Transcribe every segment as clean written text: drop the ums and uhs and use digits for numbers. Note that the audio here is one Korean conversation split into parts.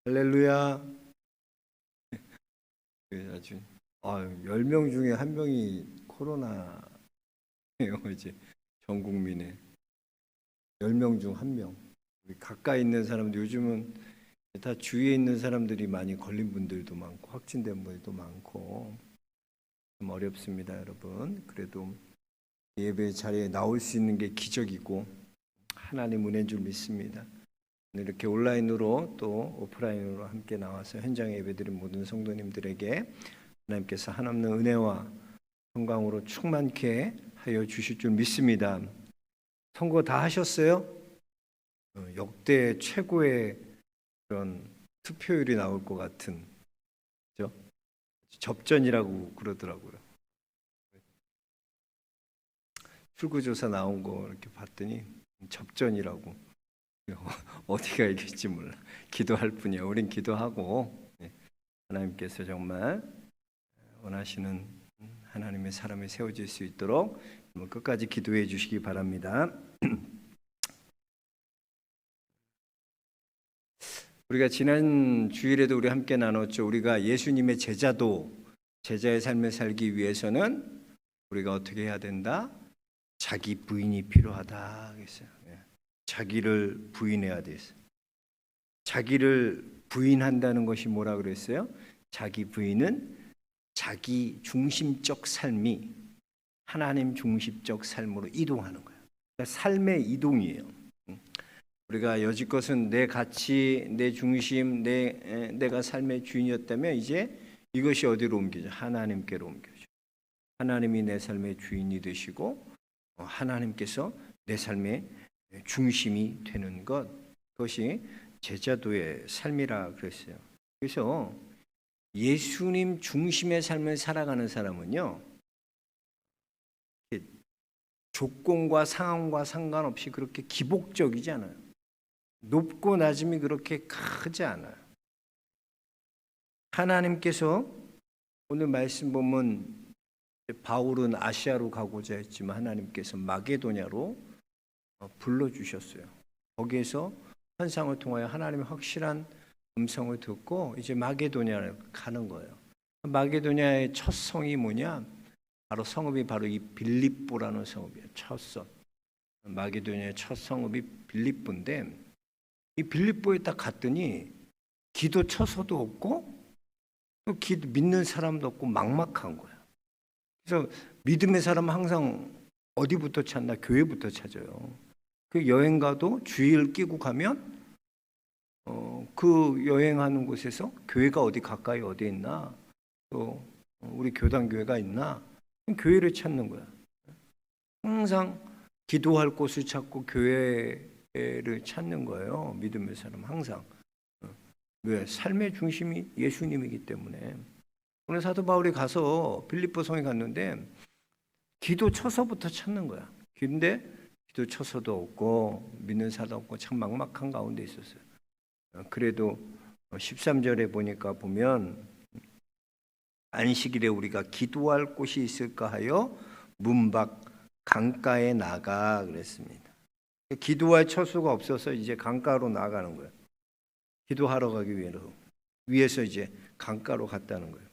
할렐루야. 아주 10명 중에 한 명이 코로나예요. 이제 전 국민의 10명 중 한 명. 우리 가까이 있는 사람들, 요즘은 다 주위에 있는 사람들이 많이 걸린 분들도 많고 확진된 분들도 많고 좀 어렵습니다, 여러분. 그래도 예배 자리에 나올 수 있는 게 기적이고 하나님 은혜인 줄 믿습니다. 이렇게 온라인으로 또 오프라인으로 함께 나와서 현장에 예배드린 모든 성도님들에게 하나님께서 한없는 은혜와 평강으로 충만케 하여 주실 줄 믿습니다. 선거 다 하셨어요? 역대 최고의 그런 투표율이 나올 것 같은, 그죠? 접전이라고 그러더라고요. 출구조사 나온 거 이렇게 봤더니 접전이라고. 어디가 이길지 몰라. 기도할 뿐이야. 우린 기도하고 하나님께서 정말 원하시는 하나님의 사람이 세워질 수 있도록 끝까지 기도해 주시기 바랍니다. 우리가 지난 주일에도 우리 함께 나눴죠. 우리가 예수님의 제자의 삶을 살기 위해서는 우리가 어떻게 해야 된다? 자기 부인이 필요하다 그랬어요. 자기를 부인해야 됐어요. 자기를 부인한다는 것이 뭐라 그랬어요? 자기 부인은 자기 중심적 삶이 하나님 중심적 삶으로 이동하는 거예요. 그러니까 삶의 이동이에요. 우리가 여지껏은 내 가치, 내 중심, 내가 삶의 주인이었다면 이제 이것이 어디로 옮겨져? 하나님께로 옮겨져. 하나님이 내 삶의 주인이 되시고 하나님께서 내 삶의 중심이 되는 것, 그것이 제자도의 삶이라 그랬어요. 그래서 예수님 중심의 삶을 살아가는 사람은요, 조건과 상황과 상관없이 그렇게 기복적이지 않아요. 높고 낮음이 그렇게 크지 않아요. 하나님께서 오늘 말씀 보면 바울은 아시아로 가고자 했지만 하나님께서 마게도냐로 불러주셨어요. 거기에서 환상을 통하여 하나님의 확실한 음성을 듣고 이제 마게도냐를 가는 거예요. 마게도냐의 첫 성이 뭐냐? 바로 성읍이 바로 이 빌립보라는 성읍이에요. 첫 성. 마게도냐의 첫 성읍이 빌립보인데 이 빌립보에 딱 갔더니 기도 처소도 없고 또 믿는 사람도 없고 막막한 거예요. 그래서 믿음의 사람은 항상 어디부터 찾나? 교회부터 찾아요. 그 여행 가도 주일 끼고 가면 그 여행하는 곳에서 교회가 어디 가까이 어디 있나? 또 우리 교단 교회가 있나? 교회를 찾는 거야. 항상 기도할 곳을 찾고 교회를 찾는 거예요. 믿음의 사람 항상. 왜? 삶의 중심이 예수님이기 때문에. 오늘 사도 바울이 가서 빌립보 성에 갔는데 기도 처소부터 찾는 거야. 근데 기도 처소도 없고 믿는 사도 없고 참 막막한 가운데 있었어요. 그래도 13절에 보면 안식일에 우리가 기도할 곳이 있을까 하여 문 밖 강가에 나가 그랬습니다. 기도할 처소가 없어서 이제 강가로 나가는 거예요. 기도하러 가기 위해서 이제 강가로 갔다는 거예요.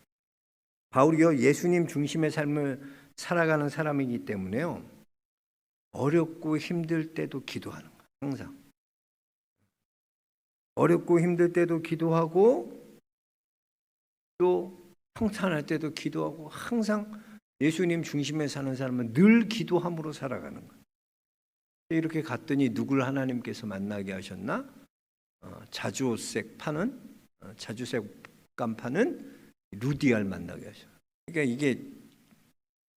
바울이요, 예수님 중심의 삶을 살아가는 사람이기 때문에요, 어렵고 힘들 때도 기도하는 거예요. 항상 어렵고 힘들 때도 기도하고 또 평탄할 때도 기도하고, 항상 예수님 중심에 사는 사람은 늘 기도함으로 살아가는 거예요. 이렇게 갔더니 누굴 하나님께서 만나게 하셨나? 자주색 깜파는 루디아를 만나게 하셨어요. 그러니까 이게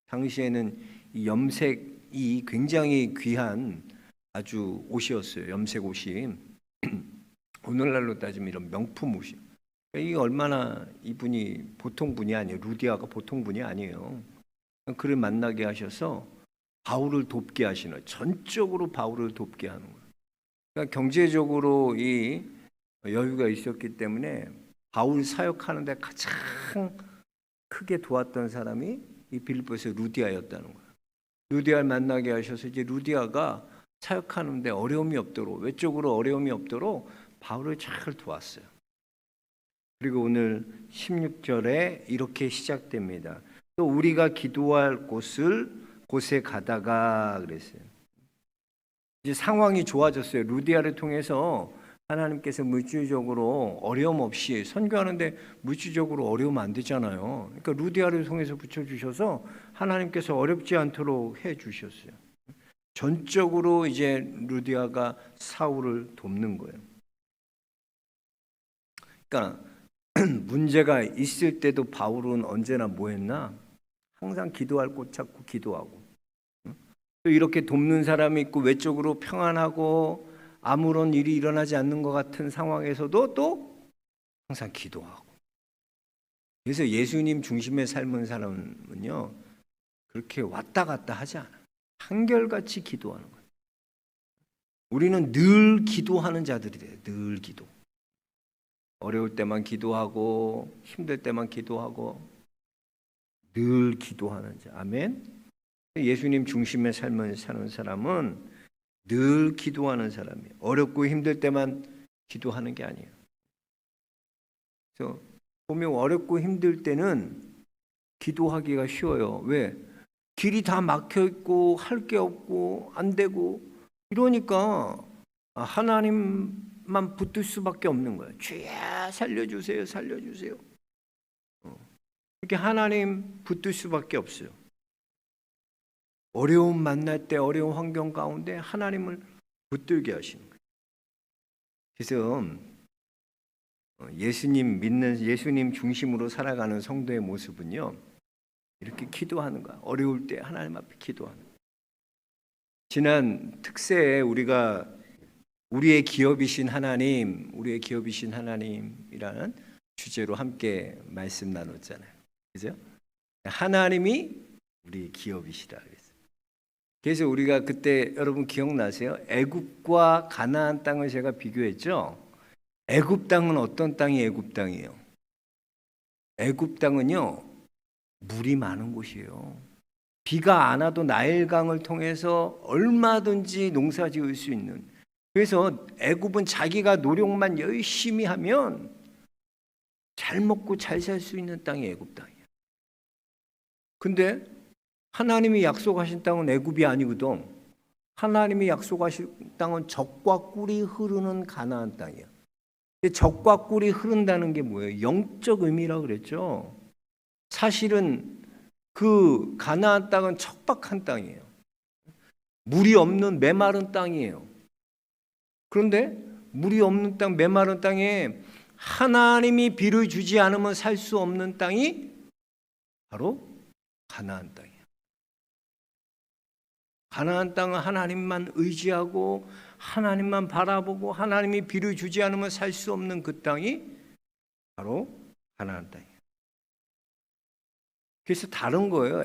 당시에는 이 염색이 굉장히 귀한 아주 옷이었어요. 염색 옷이. 오늘날로 따지면 이런 명품 옷이. 이게 얼마나 이분이 보통 분이 아니에요. 루디아가 보통 분이 아니에요. 그를 만나게 하셔서 바울을 돕게 하시는, 전적으로 바울을 돕게 하는 거예요. 그러니까 경제적으로 이 여유가 있었기 때문에 바울 사역하는데 가장 크게 도왔던 사람이 이 빌립보에서 루디아였다는 거예요. 루디아를 만나게 하셔서 이제 루디아가 사역하는데 어려움이 없도록, 외적으로 어려움이 없도록 바울을 잘 도왔어요. 그리고 오늘 16절에 이렇게 시작됩니다. 또 우리가 기도할 곳에 가다가 그랬어요. 이제 상황이 좋아졌어요. 루디아를 통해서 하나님께서 물질적으로 어려움 없이 선교하는데 물질적으로 어려우면 안 되잖아요. 그러니까 루디아를 통해서 붙여주셔서 하나님께서 어렵지 않도록 해주셨어요. 전적으로 이제 루디아가 사울을 돕는 거예요. 그러니까 문제가 있을 때도 바울은 언제나 뭐 했나? 항상 기도할 곳 찾고 기도하고, 또 이렇게 돕는 사람이 있고 외적으로 평안하고 아무런 일이 일어나지 않는 것 같은 상황에서도 또 항상 기도하고. 그래서 예수님 중심의 삶은 사람은요, 그렇게 왔다 갔다 하지 않아요. 한결같이 기도하는 거예요. 우리는 늘 기도하는 자들이 돼요. 늘 기도. 어려울 때만 기도하고 힘들 때만 기도하고 늘 기도하는 자. 아멘. 예수님 중심의 삶을 사는 사람은 늘 기도하는 사람이에요. 어렵고 힘들 때만 기도하는 게 아니에요. 그래서 보면 어렵고 힘들 때는 기도하기가 쉬워요. 왜? 길이 다 막혀 있고 할 게 없고 안 되고 이러니까 하나님만 붙들 수밖에 없는 거예요. 주야 살려주세요, 살려주세요. 이렇게 하나님 붙들 수밖에 없어요. 어려움 만날 때 어려운 환경 가운데 하나님을 붙들게 하시는 거예요. 그래서 예수님 믿는 예수님 중심으로 살아가는 성도의 모습은요, 이렇게 기도하는 거야. 어려울 때 하나님 앞에 기도하는 거야. 지난 특세에 우리가 우리의 기업이신 하나님, 우리의 기업이신 하나님이라는 주제로 함께 말씀 나눴잖아요. 그죠? 하나님이 우리의 기업이시다 그랬어요. 그래서 우리가 그때 여러분 기억나세요? 애굽과 가나안 땅을 제가 비교했죠. 애굽 땅은 어떤 땅이 애굽 땅이에요? 애굽 땅은요, 물이 많은 곳이에요. 비가 안 와도 나일강을 통해서 얼마든지 농사 지을 수 있는. 그래서 애굽은 자기가 노력만 열심히 하면 잘 먹고 잘 살 수 있는 땅이 애굽 땅이에요. 근데 하나님이 약속하신 땅은 애굽이 아니거든. 하나님이 약속하신 땅은 젖과 꿀이 흐르는 가나안 땅이에요. 근데 젖과 꿀이 흐른다는 게 뭐예요? 영적 의미라고 그랬죠. 사실은 그 가나안 땅은 척박한 땅이에요. 물이 없는 메마른 땅이에요. 그런데 물이 없는 땅, 메마른 땅에 하나님이 비를 주지 않으면 살 수 없는 땅이 바로 가나안 땅이에요. 가나안 땅은 하나님만 의지하고 하나님만 바라보고 하나님이 비를 주지 않으면 살 수 없는 그 땅이 바로 가나안 땅이에요. 그래서 다른 거예요.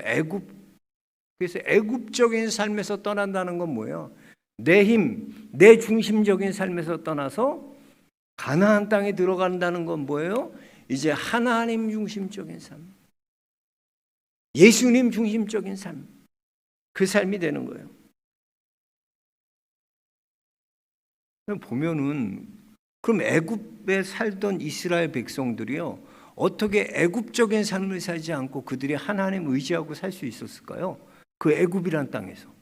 그래서 애굽적인 삶에서 떠난다는 건 뭐예요? 내 힘, 내 중심적인 삶에서 떠나서 가나안 땅에 들어간다는 건 뭐예요? 이제 하나님 중심적인 삶, 예수님 중심적인 삶, 그 삶이 되는 거예요. 보면은 그럼 애굽에 살던 이스라엘 백성들이요, 어떻게 애굽적인 삶을 살지 않고 그들이 하나님 의지하고 살 수 있었을까요? 그 애굽이란 땅에서.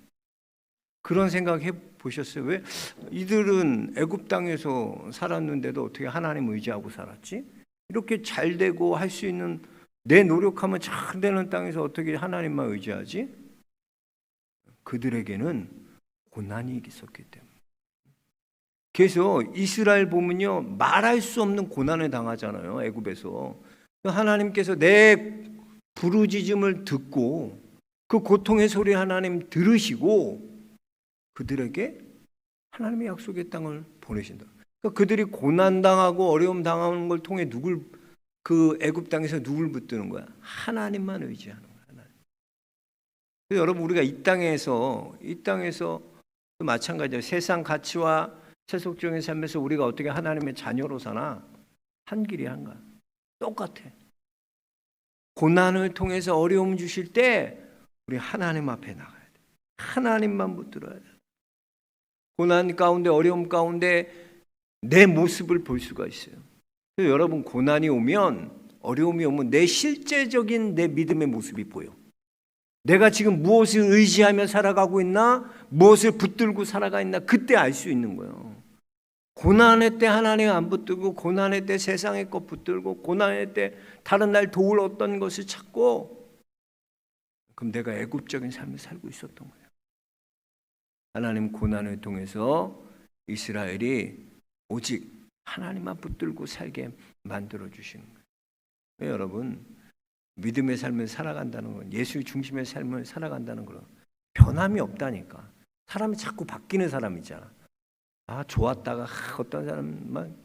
그런 생각 해보셨어요? 왜 이들은 애굽 땅에서 살았는데도 어떻게 하나님 의지하고 살았지? 이렇게 잘 되고 할 수 있는, 내 노력하면 잘 되는 땅에서 어떻게 하나님만 의지하지? 그들에게는 고난이 있었기 때문에. 그래서 이스라엘 보면요, 말할 수 없는 고난을 당하잖아요. 애굽에서. 하나님께서 내 부르짖음을 듣고 그 고통의 소리 하나님 들으시고 그들에게 하나님의 약속의 땅을 보내신다. 그러니까 그들이 고난 당하고 어려움 당하는 걸 통해 그 애굽 땅에서 누굴 붙드는 거야? 하나님만 의지하는 거야. 하나님. 그래서 여러분, 우리가 이 땅에서 또 마찬가지예요. 세상 가치와 세속적인 삶에서 우리가 어떻게 하나님의 자녀로 사나? 한 길이 한가. 똑같아. 고난을 통해서 어려움 주실 때 우리 하나님 앞에 나가야 돼. 하나님만 붙들어야 돼. 고난 가운데, 어려움 가운데 내 모습을 볼 수가 있어요. 그래서 여러분, 고난이 오면, 어려움이 오면 내 실제적인 내 믿음의 모습이 보여. 내가 지금 무엇을 의지하며 살아가고 있나, 무엇을 붙들고 살아가 있나, 그때 알 수 있는 거예요. 고난의 때 하나님 안 붙들고, 고난의 때 세상의 것 붙들고, 고난의 때 다른 날 도울 어떤 것을 찾고, 그럼 내가 애굽적인 삶을 살고 있었던 거예요. 하나님 고난을 통해서 이스라엘이 오직 하나님만 붙들고 살게 만들어 주시는 거예요. 여러분, 믿음의 삶을 살아간다는 건, 예수 중심의 삶을 살아간다는 건 변함이 없다니까. 사람이 자꾸 바뀌는 사람이잖아. 좋았다가 어떤 사람만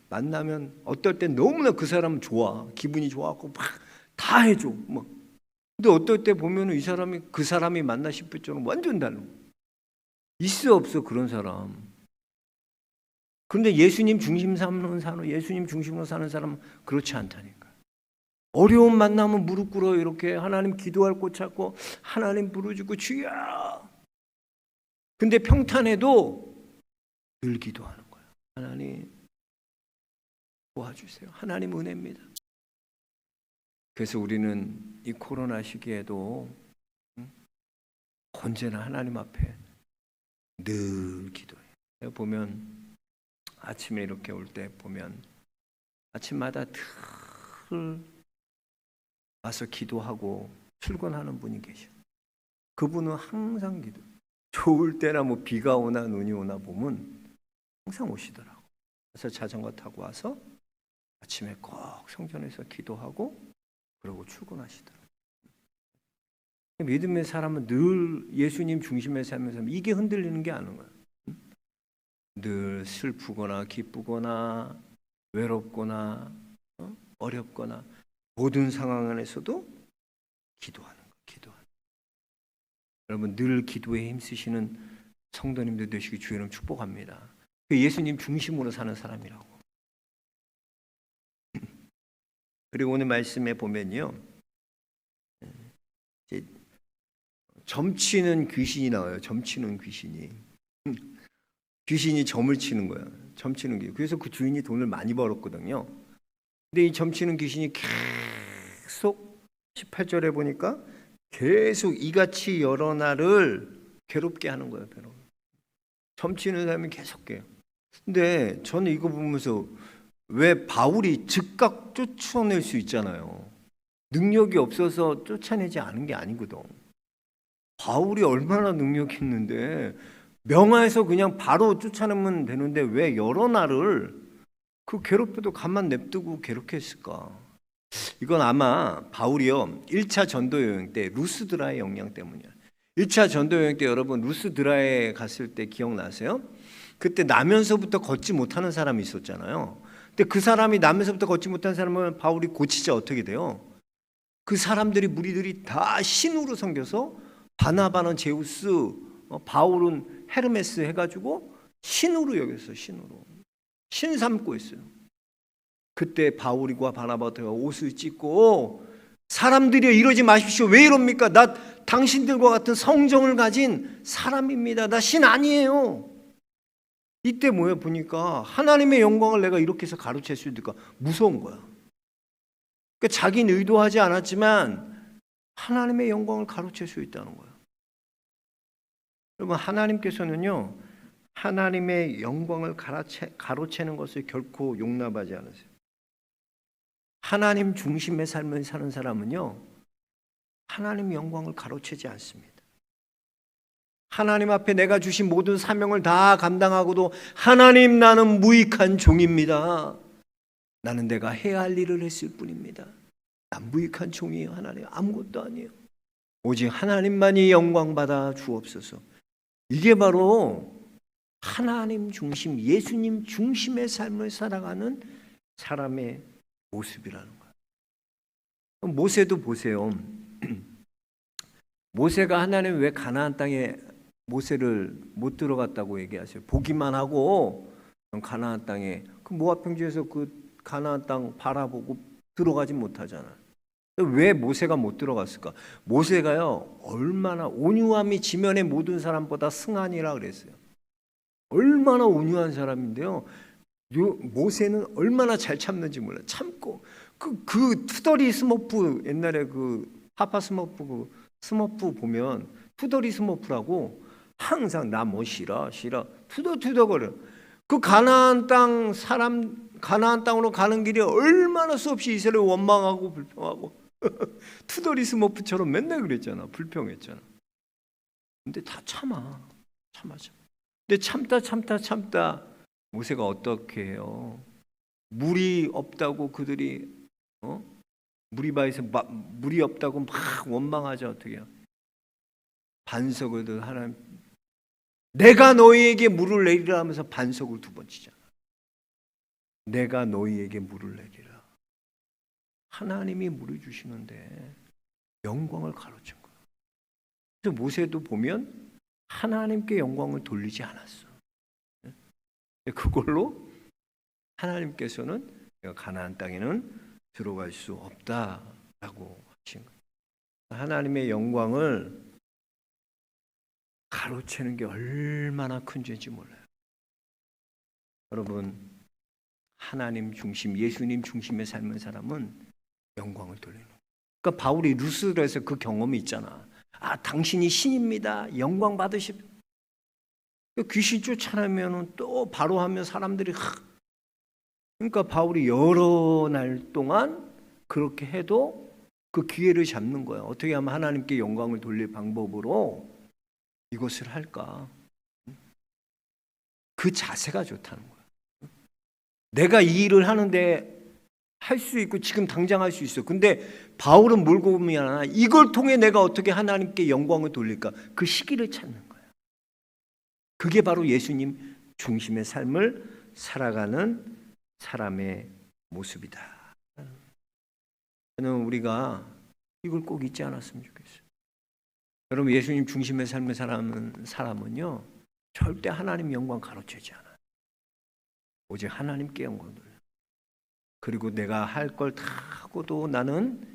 만나면 어떨 땐 너무나 그 사람은 좋아, 기분이 좋아갖고 막 다 해줘. 근데 어떨 때 보면은 이 사람이 그 사람이 맞나 싶을 정도로 완전 다른 거야. 있어 없어 그런 사람. 그런데 예수님 중심 사는 예수님 중심으로 사는 사람은 그렇지 않다니까. 어려움 만나면 무릎 꿇어 이렇게 하나님 기도할 곳 찾고 하나님 부르짖고 주여. 근데 평탄해도 늘 기도하는 거야. 하나님 도와주세요. 하나님 은혜입니다. 그래서 우리는 이 코로나 시기에도 언제나 하나님 앞에 늘 기도해요. 보면 아침에 이렇게 올 때 보면 아침마다 늘 와서 기도하고 출근하는 분이 계셔. 그분은 항상 기도. 좋을 때나 비가 오나 눈이 오나 보면 항상 오시더라고. 그래서 자전거 타고 와서 아침에 꼭 성전에서 기도하고 그러고 출근하시더라고. 믿음의 사람은 늘 예수님 중심의 삶에서 이게 흔들리는 게 아닌 거야. 늘 슬프거나 기쁘거나 외롭거나 어렵거나 모든 상황 안에서도 기도하는 거야. 기도하는. 여러분, 늘 기도에 힘쓰시는 성도님들 되시기 주의 이름 축복합니다. 예수님 중심으로 사는 사람이라고. 그리고 오늘 말씀에 보면요, 이제 점치는 귀신이 나와요. 점치는 귀신이. 귀신이 점을 치는 거야. 점치는 귀신. 그래서 그 주인이 돈을 많이 벌었거든요. 근데 이 점치는 귀신이 계속 18절에 보니까 계속 이같이 여러 날을 괴롭게 하는 거예요. 점치는 사람이 계속 해요. 근데 저는 이거 보면서 왜 바울이 즉각 쫓아낼 수 있잖아요. 능력이 없어서 쫓아내지 않은 게 아니거든. 바울이 얼마나 능력이 있는데 명하에서 그냥 바로 쫓아내면 되는데 왜 여러 날을 그 괴롭혀도 가만 냅두고 괴롭게 했을까? 이건 아마 바울이요 1차 전도 여행 때 루스드라의 영향 때문이야. 1차 전도 여행 때 여러분 루스드라에 갔을 때 기억나세요? 그때 나면서부터 걷지 못하는 사람이 있었잖아요. 근데 그 사람이 나면서부터 걷지 못하는 사람은 바울이 고치자 어떻게 돼요? 그 사람들이 무리들이 다 신으로 섬겨서 바나바는 제우스, 바울은 헤르메스 해가지고 신으로 여겼어요. 신 삼고 있어요. 그때 바울과 바나바가 옷을 찢고 사람들이 이러지 마십시오. 왜 이럽니까? 나 당신들과 같은 성정을 가진 사람입니다. 나 신 아니에요. 이때 뭐야 보니까 하나님의 영광을 내가 이렇게 해서 가로챌 수 있을까? 무서운 거야. 그러니까 자기는 의도하지 않았지만 하나님의 영광을 가로챌 수 있다는 거야. 여러분, 하나님께서는요 하나님의 영광을 가로채는 것을 결코 용납하지 않으세요. 하나님 중심의 삶을 사는 사람은요 하나님의 영광을 가로채지 않습니다. 하나님 앞에 내가 주신 모든 사명을 다 감당하고도 하나님 나는 무익한 종입니다. 나는 내가 해야 할 일을 했을 뿐입니다. 난 무익한 종이에요. 하나님 아무것도 아니에요. 오직 하나님만이 영광받아 주옵소서. 이게 바로 하나님 중심, 예수님 중심의 삶을 살아가는 사람의 모습이라는 거예요. 모세도 보세요. 모세가 하나님 왜 가나안 땅에 모세를 못 들어갔다고 얘기하세요? 보기만 하고 가나안 땅에 그 모압 평지에서 그 가나안 땅 바라보고 들어가지 못하잖아요. 왜 모세가 못 들어갔을까? 모세가요 얼마나 온유함이 지면의 모든 사람보다 승하니라 그랬어요. 얼마나 온유한 사람인데요. 모세는 얼마나 잘 참는지 몰라. 참고 그 투덜이 스머프, 옛날에 그 파파 스머프, 그 스머프 보면 투덜이 스머프라고 항상 나 뭐 싫어 투덜투덜거려. 그 가나안 땅으로 가는 길이 얼마나 수없이 이스라엘 원망하고 불평하고 투덜이 스머프처럼 맨날 그랬잖아. 불평했잖아. 근데 다 참아. 근데 참다 모세가 어떻게 해요? 물이 없다고 그들이 무리바에서 물이 없다고 막 원망하죠. 어떻게 해요? 반석을 들 하나님, 내가 너희에게 물을 내리라 하면서 반석을 2번 치잖아. 내가 너희에게 물을 내리라. 하나님이 물을 주시는데 영광을 가로챈 거야. 그래서 모세도 보면 하나님께 영광을 돌리지 않았어. 그걸로 하나님께서는 내가 가나안 땅에는 들어갈 수 없다라고 하신 거예요. 하나님의 영광을 가로채는 게 얼마나 큰 죄인지 몰라요. 여러분, 하나님 중심, 예수님 중심의 삶의 사람은 영광을 돌리는 거예요. 그러니까 바울이 루스드라에서 그 경험이 있잖아. 당신이 신입니다. 영광 받으십시오. 귀신 쫓아내면 또 바로 하면 사람들이 그러니까 바울이 여러 날 동안 그렇게 해도 그 기회를 잡는 거예요. 어떻게 하면 하나님께 영광을 돌릴 방법으로 이것을 할까? 그 자세가 좋다는 거예요. 내가 이 일을 하는데 할 수 있고 지금 당장 할 수 있어. 근데 바울은 뭘 고민하나? 이걸 통해 내가 어떻게 하나님께 영광을 돌릴까? 그 시기를 찾는 거예요. 그게 바로 예수님 중심의 삶을 살아가는 사람의 모습이다. 저는 우리가 이걸 꼭 잊지 않았으면 좋겠어요. 여러분, 예수님 중심의 삶을 살아가는 사람은요, 절대 하나님 영광 가로채지 않아요. 오직 하나님께 영광 돌려요. 그리고 내가 할 걸 다 하고도 나는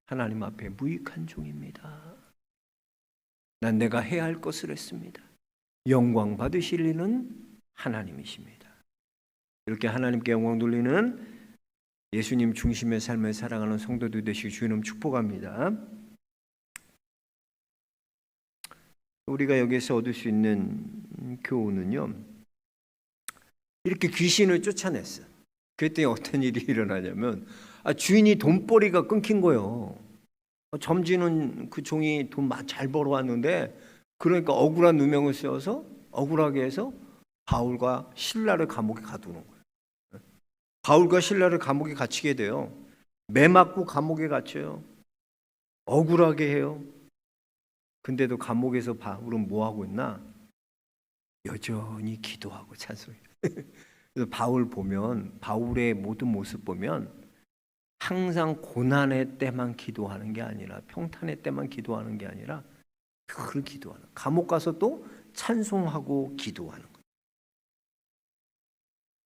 하나님 앞에 무익한 종입니다. 난 내가 해야 할 것을 했습니다. 영광 받으실 이는 하나님이십니다. 이렇게 하나님께 영광 돌리는 예수님 중심의 삶을 살아가는 성도들 되시기 주님 축복합니다. 우리가 여기서 얻을 수 있는 교훈은요, 이렇게 귀신을 쫓아냈어요. 그랬더니 어떤 일이 일어나냐면 주인이 돈벌이가 끊긴 거예요. 점지는 그 종이 돈 잘 벌어왔는데, 그러니까 억울한 누명을 씌워서 억울하게 해서 바울과 실라를 감옥에 가두는 거예요. 바울과 실라를 감옥에 갇히게 돼요. 매 맞고 감옥에 갇혀요. 억울하게 해요. 근데도 감옥에서 바울은 뭐 하고 있나? 여전히 기도하고 찬송해요. 그래서 바울의 모든 모습 보면 항상 고난의 때만 기도하는 게 아니라, 평탄의 때만 기도하는 게 아니라 늘 기도하는, 감옥 가서 또 찬송하고 기도하는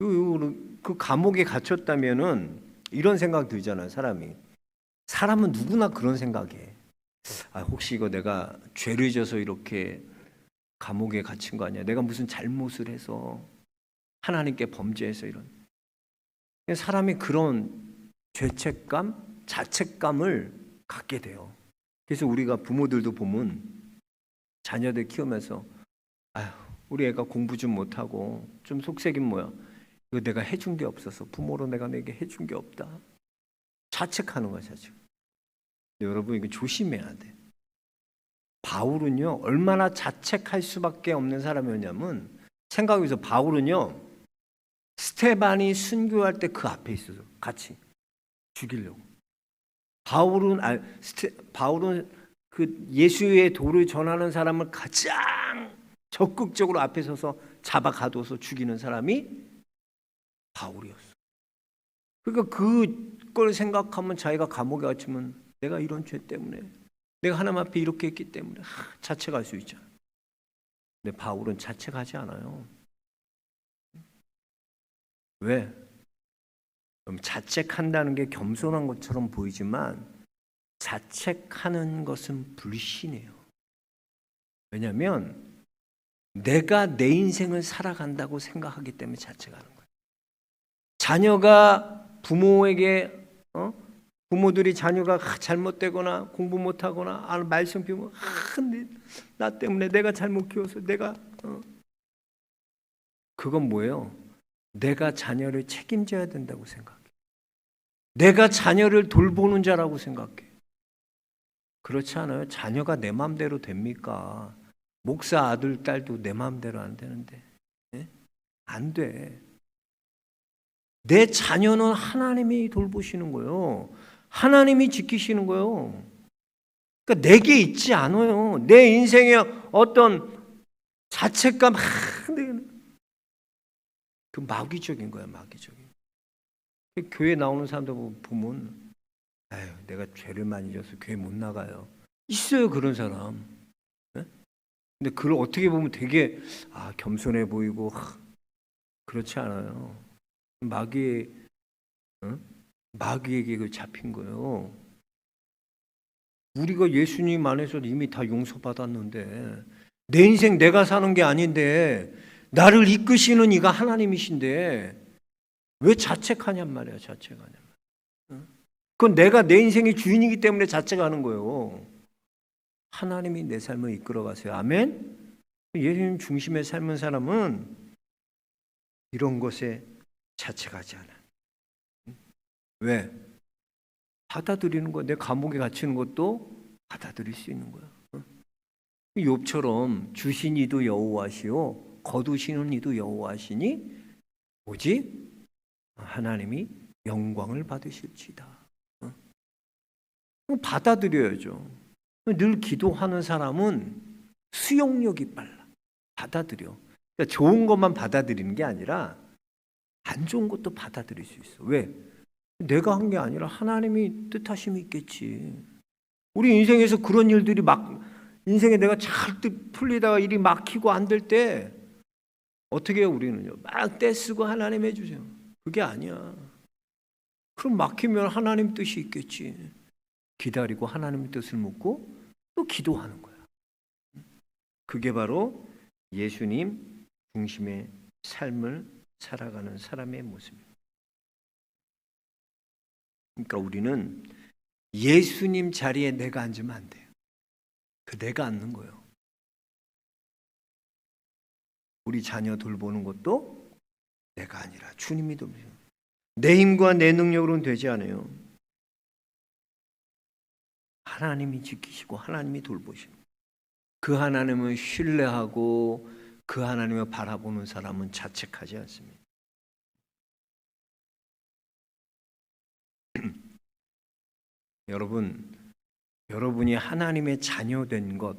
거예요. 그 감옥에 갇혔다면은 이런 생각 들잖아요. 사람은 누구나 그런 생각해. 혹시 이거 내가 죄를 져서 이렇게 감옥에 갇힌 거 아니야? 내가 무슨 잘못을 해서 하나님께 범죄해서 이런. 사람이 그런 죄책감, 자책감을 갖게 돼요. 그래서 우리가 부모들도 보면 자녀들 키우면서 우리 애가 공부 좀 못하고 좀 속색인 모양. 이거 내가 해준 게 없어서, 부모로 내게 해준 게 없다. 자책하는 거야, 자책. 여러분, 이거 조심해야 돼. 바울은요, 얼마나 자책할 수밖에 없는 사람이었냐면, 생각해서 바울은요, 스테반이 순교할 때 그 앞에 있어서 같이 죽이려고. 바울은 그 예수의 도를 전하는 사람을 가장 적극적으로 앞에 서서 잡아 가둬서 죽이는 사람이 바울이었어. 그러니까 그걸 생각하면 자기가 감옥에 갇히면 내가 이런 죄 때문에, 내가 하나님 앞에 이렇게 했기 때문에 자책할 수 있잖아. 근데 바울은 자책하지 않아요. 왜? 그럼 자책한다는 게 겸손한 것처럼 보이지만 자책하는 것은 불신이에요. 왜냐하면 내가 내 인생을 살아간다고 생각하기 때문에 자책하는 거예요. 자녀가 부모에게 부모들이 자녀가 잘못되거나 공부 못하거나 말씀 비우면 나 때문에 내가 잘못 키워서 내가 그건 뭐예요? 내가 자녀를 책임져야 된다고 생각해. 내가 자녀를 돌보는 자라고 생각해. 그렇지 않아요? 자녀가 내 마음대로 됩니까? 목사 아들, 딸도 내 마음대로 안 되는데. 네? 안 돼. 내 자녀는 하나님이 돌보시는 거예요. 하나님이 지키시는 거예요. 그러니까 내게 있지 않아요. 내 인생에 어떤 자책감, 그 마귀적인 거야, 마귀적인. 교회 나오는 사람들 보면, 아유, 내가 죄를 많이 져서 교회 못 나가요. 있어요, 그런 사람. 네? 근데 그걸 어떻게 보면 되게 겸손해 보이고 그렇지 않아요. 마귀에게 그 잡힌 거예요. 우리가 예수님 안에서 이미 다 용서받았는데 내 인생 내가 사는 게 아닌데 나를 이끄시는 이가 하나님이신데 왜 자책하냔 말이야. 자책하냔 말이야. 그건 내가 내 인생의 주인이기 때문에 자책하는 거예요. 하나님이 내 삶을 이끌어 가세요. 아멘. 예수님 중심의 삶은 사람은 이런 것에 자책하지 않아. 왜? 받아들이는 거야. 내 감옥에 갇히는 것도 받아들일 수 있는 거야. 욥처럼 주신 이도 여호와시요 거두시는 이도 여호와시니 오직 하나님이 영광을 받으실지다. 받아들여야죠. 늘 기도하는 사람은 수용력이 빨라. 받아들여. 그러니까 좋은 것만 받아들이는 게 아니라 안 좋은 것도 받아들일 수 있어. 왜? 내가 한 게 아니라 하나님이 뜻하심이 있겠지. 우리 인생에서 그런 일들이 인생에 내가 잘 풀리다가 일이 막히고 안 될 때 어떻게 해요? 우리는요. 막 떼쓰고 하나님 해주세요. 그게 아니야. 그럼 막히면 하나님 뜻이 있겠지. 기다리고 하나님의 뜻을 묻고 또 기도하는 거야. 그게 바로 예수님 중심의 삶을 살아가는 사람의 모습입니다. 그러니까 우리는 예수님 자리에 내가 앉으면 안 돼요. 그 내가 앉는 거예요. 우리 자녀 돌보는 것도 내가 아니라 주님이 돌보세요. 내 힘과 내 능력으로는 되지 않아요. 하나님이 지키시고 하나님이 돌보시고 그 하나님을 신뢰하고 그 하나님을 바라보는 사람은 자책하지 않습니다. 여러분이 하나님의 자녀된 것,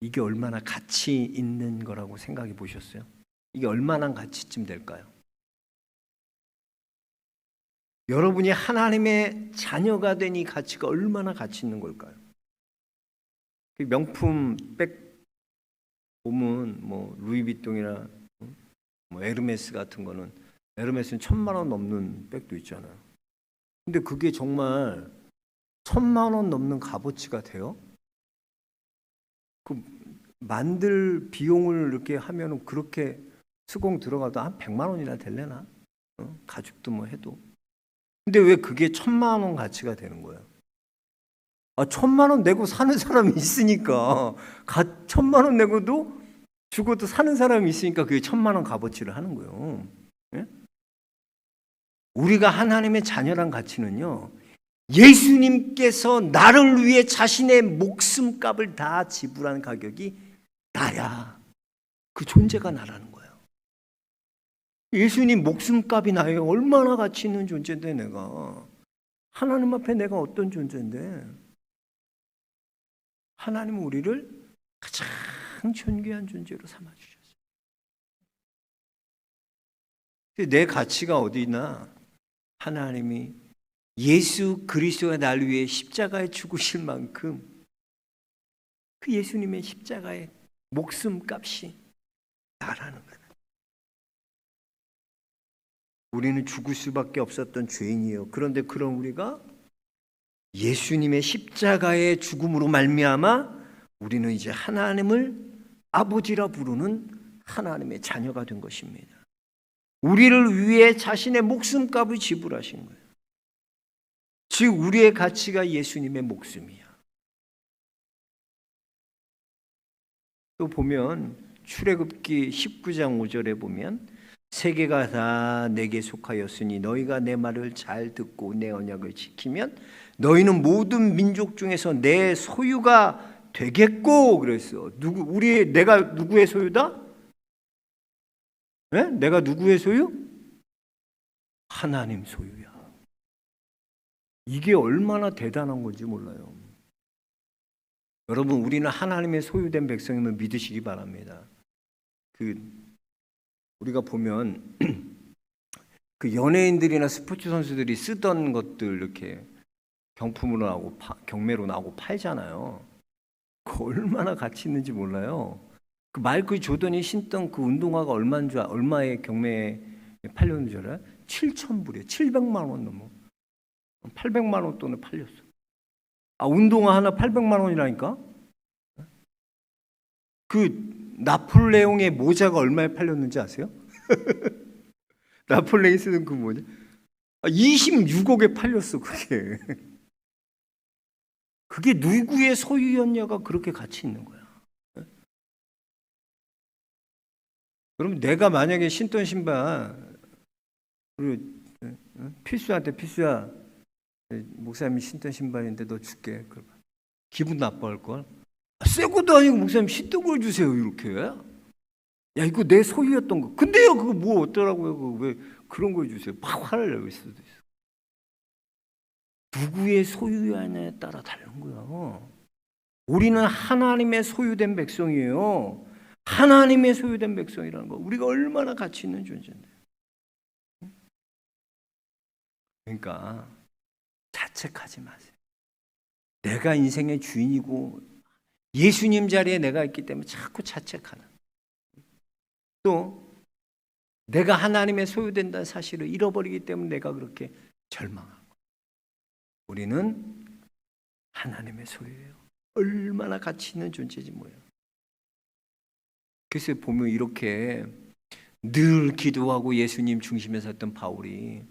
이게 얼마나 가치 있는 거라고 생각해 보셨어요? 이게 얼마나 가치쯤 될까요? 여러분이 하나님의 자녀가 된 이 가치가 얼마나 가치 있는 걸까요? 명품 백 보면 뭐 루이비통이나 뭐 에르메스 같은 거는 에르메스는 1,000만 원 넘는 백도 있잖아요. 근데 그게 정말 1,000만 원 넘는 값어치가 돼요? 그 만들 비용을 이렇게 하면은 그렇게 수공 들어가도 한 100만 원이나 될래나? 가죽도 뭐 해도. 근데 왜 그게 1,000만 원 가치가 되는 거예요? 1,000만 원 내고 사는 사람이 있으니까 1,000만 원 내고도 죽어도 사는 사람이 있으니까 그게 1,000만 원 값어치를 하는 거예요. 예? 우리가 하나님의 자녀란 가치는요. 예수님께서 나를 위해 자신의 목숨값을 다 지불한 가격이 나야. 그 존재가 나라는 거예요. 예수님 목숨값이 나예요. 얼마나 가치 있는 존재인데 내가. 하나님 앞에 내가 어떤 존재인데. 하나님은 우리를 가장 존귀한 존재로 삼아주셨어요. 내 가치가 어디 있나? 하나님이 예수 그리스도가 날 위해 십자가에 죽으실 만큼 그 예수님의 십자가의 목숨값이 나라는 거예요. 우리는 죽을 수밖에 없었던 죄인이에요. 그런데 그런 우리가 예수님의 십자가의 죽음으로 말미암아 우리는 이제 하나님을 아버지라 부르는 하나님의 자녀가 된 것입니다. 우리를 위해 자신의 목숨값을 지불하신 거예요. 즉 우리의 가치가 예수님의 목숨이야. 또 보면 출애굽기 19장 5절에 보면 세계가 다 내게 속하였으니 너희가 내 말을 잘 듣고 내 언약을 지키면 너희는 모든 민족 중에서 내 소유가 되겠고 그랬어. 내가 누구의 소유다? 네? 내가 누구의 소유? 하나님 소유야. 이게 얼마나 대단한 건지 몰라요. 여러분, 우리는 하나님의 소유된 백성임을 믿으시기 바랍니다. 우리가 보면 그 연예인들이나 스포츠 선수들이 쓰던 것들 이렇게 경품으로 나오고 경매로 나오고 팔잖아요. 그 얼마나 가치 있는지 몰라요. 그 마이클 조던이 신던 그 운동화가 얼마의 경매에 팔렸는 줄 알아요? 7,000불이에요. 700만 원 넘어. 800만 원 돈에 팔렸어. 운동화 하나 800만 원이라니까? 그 나폴레옹의 모자가 얼마에 팔렸는지 아세요? 나폴레옹이 쓰던 그 모자 26억에 팔렸어. 그게 누구의 소유였냐가 그렇게 가치 있는 거야. 그럼 내가 만약에 신던 신발 필수한테 필수야, 목사님이 신던 신발인데 너 줄게. 기분 나빠할걸? 새 것도 아니고 목사님 신던 걸 주세요 이렇게. 야 이거 내 소유였던 거. 근데요 그거 뭐 어떠라고요? 왜 그런 걸 주세요? 막 화를 내고 있을 수도 있어. 누구의 소유냐에 따라 다른 거야. 우리는 하나님의 소유된 백성이에요. 하나님의 소유된 백성이라는 거. 우리가 얼마나 가치 있는 존재인데. 그러니까 자책하지 마세요. 내가 인생의 주인이고 예수님 자리에 내가 있기 때문에 자꾸 자책하는. 또 내가 하나님의 소유된다는 사실을 잃어버리기 때문에 내가 그렇게 절망하고. 우리는 하나님의 소유예요. 얼마나 가치 있는 존재지 뭐예요. 그래서 보면 이렇게 늘 기도하고 예수님 중심에 섰던 바울이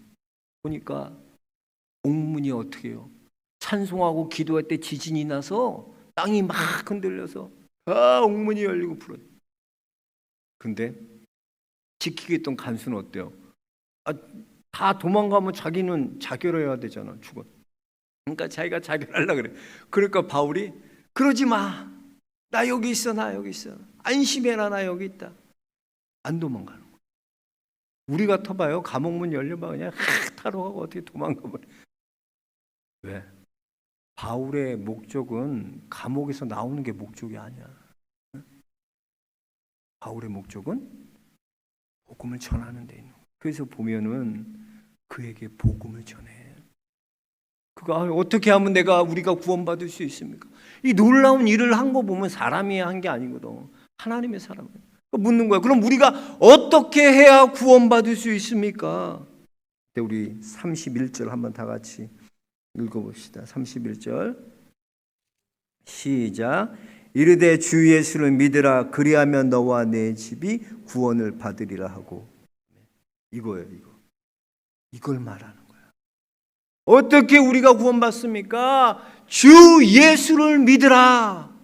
보니까 옥문이 어떻게 해요? 찬송하고 기도할 때 지진이 나서 땅이 막 흔들려서 옥문이 열리고 풀어요. 근데 지키겠던 간수는 어때요? 다 도망가면 자기는 자결해야 되잖아. 죽어. 그러니까 자기가 자결하려고 그래. 그러니까 바울이 그러지 마. 나 여기 있어. 나 여기 있어. 안심해라. 나 여기 있다. 안 도망가는 거야. 우리 같아봐요. 감옥문 열려봐 그냥 타러 가고 어떻게 도망가버려. 왜? 바울의 목적은 감옥에서 나오는 게 목적이 아니야. 바울의 목적은 복음을 전하는 데 있는 거야. 그래서 보면은 그에게 복음을 전해. 그가 어떻게 하면 우리가 구원받을 수 있습니까? 이 놀라운 일을 한 거 보면 사람이 한 게 아니거든. 하나님의 사람이에요. 묻는 거야. 그럼 우리가 어떻게 해야 구원받을 수 있습니까? 그때 우리 31절 한번 다 같이 읽어봅시다. 31절 시작. 이르되 주 예수를 믿으라. 그리하면 너와 내 집이 구원을 받으리라 하고. 이거예요. 이걸 말하는 거야. 어떻게 우리가 구원받습니까? 주 예수를 믿으라.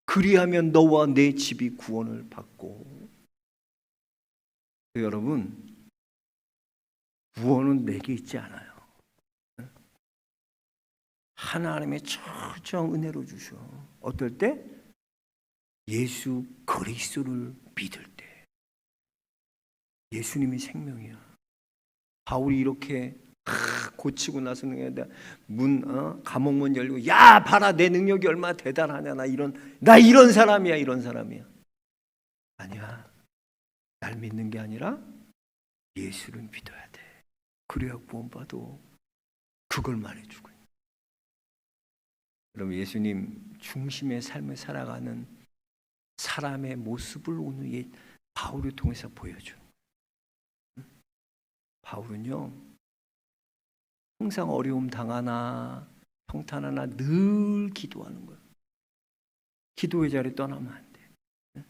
그리하면 너와 내 집이 구원을 받고. 여러분, 구원은 내게 있지 않아요. 하나님의 철저한 은혜로 주셔. 어떨 때? 예수 그리스도를 믿을 때. 예수님이 생명이야. 바울이 이렇게 고치고 나서는 감옥문 열리고 야 봐라 내 능력이 얼마나 대단하냐. 나 이런 사람이야. 아니야. 날 믿는 게 아니라 예수를 믿어야 돼. 그래야 구원받아. 그걸 말해주고 있는. 여러분, 예수님 중심의 삶을 살아가는 사람의 모습을 오늘 바울을 통해서 보여준. 바울은요 항상 어려움 당하나 평탄하나 늘 기도하는 거예요. 기도의 자리에 떠나면 안 돼.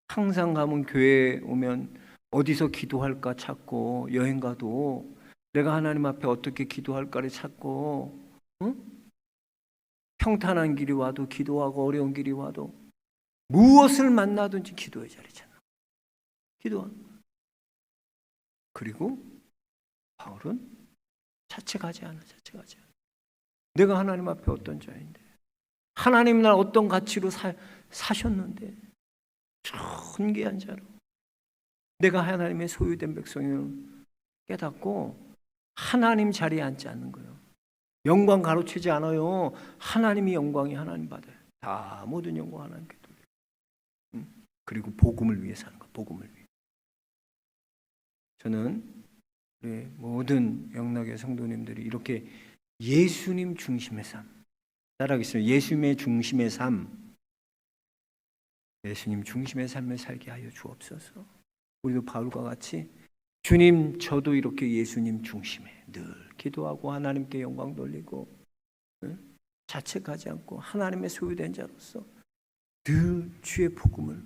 항상 가면 교회에 오면 어디서 기도할까 찾고, 여행 가도 내가 하나님 앞에 어떻게 기도할까를 찾고, 응? 평탄한 길이 와도 기도하고 어려운 길이 와도 무엇을 만나든지 기도의 자리잖아. 기도하는 거야. 그리고 바울은 자책하지 않아. 내가 하나님 앞에 어떤 자인데, 하나님 날 어떤 가치로 사셨는데, 존귀한 자로 내가 하나님의 소유된 백성을 깨닫고 하나님 자리에 앉지 않는 거예요. 영광 가로채지 않아요. 하나님이 영광이 하나님 받아요. 다 모든 영광 하나님께 돌려. 그리고 복음을 위해 사는 거. 복음을 위해. 저는 우리 모든 영락의 성도님들이 이렇게 예수님 중심의 삶, 따라하겠습니다. 예수님의 중심의 삶, 예수님 중심의 삶을 살게 하여 주옵소서. 우리도 바울과 같이 주님, 저도 이렇게 예수님 중심에 늘 기도하고 하나님께 영광 돌리고 자책하지 않고 하나님의 소유된 자로서 늘 주의 복음을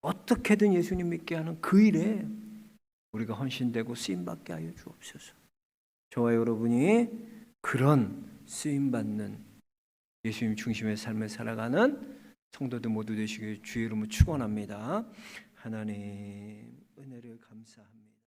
어떻게든 예수님 믿게 하는 그 일에 우리가 헌신되고 쓰임받게 하여 주옵소서. 저와 여러분이 그런 쓰임받는 예수님 중심의 삶을 살아가는 성도들 모두 되시길 주의 이름으로 축원합니다. 하나님 은혜를 감사합니다.